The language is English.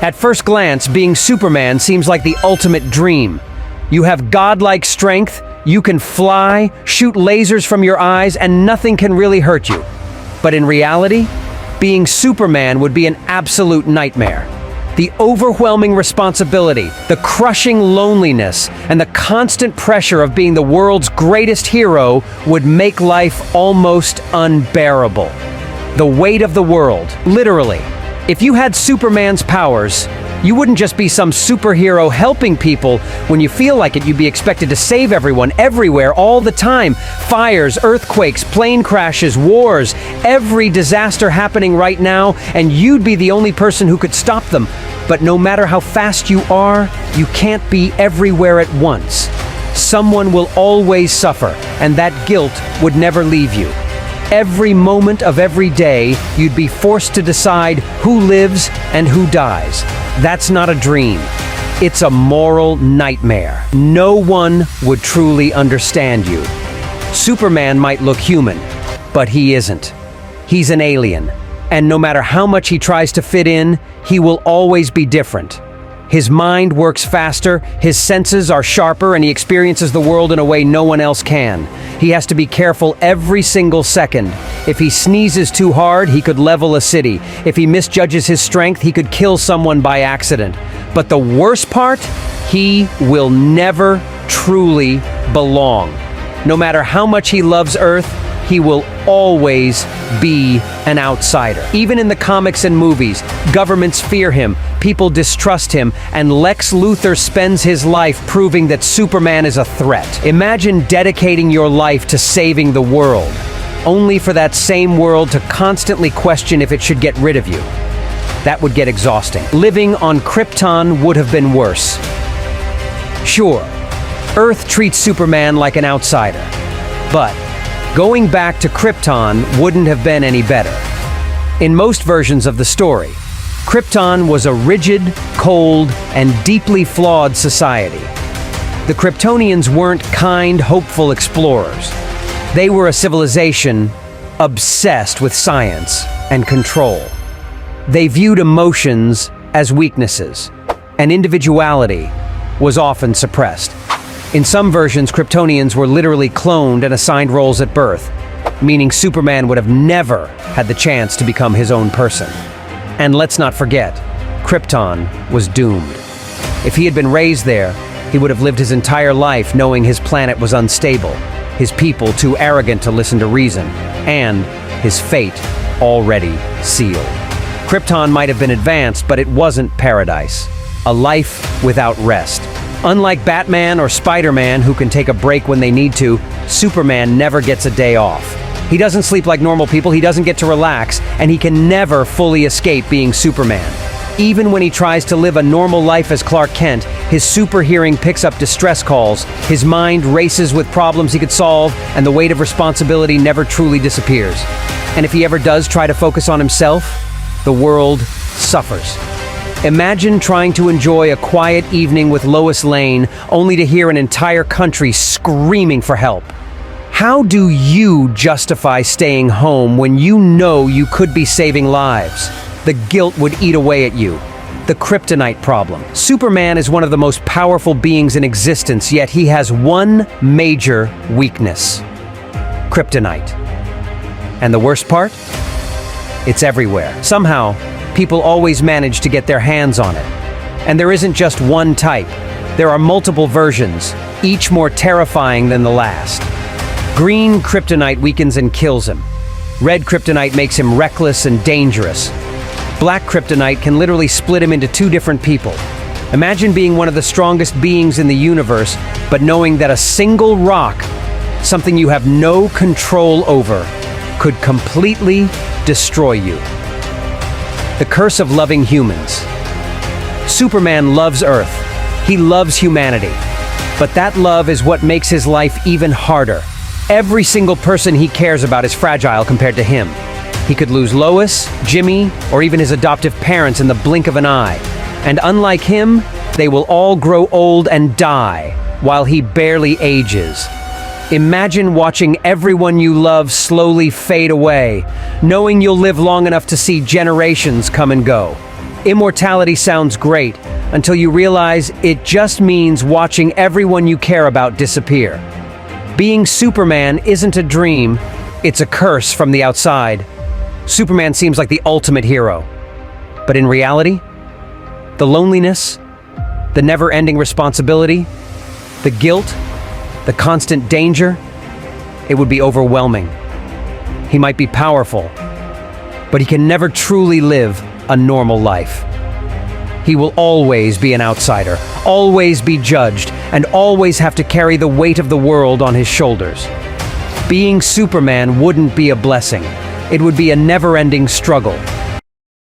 At first glance, being Superman seems like the ultimate dream. You have godlike strength, you can fly, shoot lasers from your eyes, and nothing can really hurt you. But in reality, being Superman would be an absolute nightmare. The overwhelming responsibility, the crushing loneliness, and the constant pressure of being the world's greatest hero would make life almost unbearable. The weight of the world, literally. If you had Superman's powers, you wouldn't just be some superhero helping people. When you feel like it, you'd be expected to save everyone, everywhere, all the time. Fires, earthquakes, plane crashes, wars, every disaster happening right now, and you'd be the only person who could stop them. But no matter how fast you are, you can't be everywhere at once. Someone will always suffer, and that guilt would never leave you. Every moment of every day, you'd be forced to decide who lives and who dies. That's not a dream. It's a moral nightmare. No one would truly understand you. Superman might look human, but he isn't. He's an alien, and no matter how much he tries to fit in, he will always be different. His mind works faster, his senses are sharper, and he experiences the world in a way no one else can. He has to be careful every single second. If he sneezes too hard, he could level a city. If he misjudges his strength, he could kill someone by accident. But the worst part, he will never truly belong. No matter how much he loves Earth, he will always be an outsider. Even in the comics and movies, governments fear him, people distrust him, and Lex Luthor spends his life proving that Superman is a threat. Imagine dedicating your life to saving the world, only for that same world to constantly question if it should get rid of you. That would get exhausting. Living on Krypton would have been worse. Sure, Earth treats Superman like an outsider, but going back to Krypton wouldn't have been any better. In most versions of the story, Krypton was a rigid, cold, and deeply flawed society. The Kryptonians weren't kind, hopeful explorers. They were a civilization obsessed with science and control. They viewed emotions as weaknesses, and individuality was often suppressed. In some versions, Kryptonians were literally cloned and assigned roles at birth, meaning Superman would have never had the chance to become his own person. And let's not forget, Krypton was doomed. If he had been raised there, he would have lived his entire life knowing his planet was unstable, his people too arrogant to listen to reason, and his fate already sealed. Krypton might have been advanced, but it wasn't paradise. A life without rest. Unlike Batman or Spider-Man, who can take a break when they need to, Superman never gets a day off. He doesn't sleep like normal people, he doesn't get to relax, and he can never fully escape being Superman. Even when he tries to live a normal life as Clark Kent, his super hearing picks up distress calls, his mind races with problems he could solve, and the weight of responsibility never truly disappears. And if he ever does try to focus on himself, the world suffers. Imagine trying to enjoy a quiet evening with Lois Lane, only to hear an entire country screaming for help. How do you justify staying home when you know you could be saving lives? The guilt would eat away at you. The kryptonite problem. Superman is one of the most powerful beings in existence, yet he has one major weakness: kryptonite. And the worst part? It's everywhere. Somehow, people always manage to get their hands on it. And there isn't just one type. There are multiple versions, each more terrifying than the last. Green kryptonite weakens and kills him. Red kryptonite makes him reckless and dangerous. Black kryptonite can literally split him into two different people. Imagine being one of the strongest beings in the universe, but knowing that a single rock, something you have no control over, could completely destroy you. The curse of loving humans. Superman loves Earth. He loves humanity. But that love is what makes his life even harder. Every single person he cares about is fragile compared to him. He could lose Lois, Jimmy, or even his adoptive parents in the blink of an eye. And unlike him, they will all grow old and die, while he barely ages. Imagine watching everyone you love slowly fade away, knowing you'll live long enough to see generations come and go. Immortality sounds great until you realize it just means watching everyone you care about disappear. Being Superman isn't a dream, it's a curse from the outside. Superman seems like the ultimate hero. But in reality, the loneliness, the never-ending responsibility, the guilt, the constant danger, it would be overwhelming. He might be powerful, but he can never truly live a normal life. He will always be an outsider, always be judged, and always have to carry the weight of the world on his shoulders. Being Superman wouldn't be a blessing. It would be a never-ending struggle.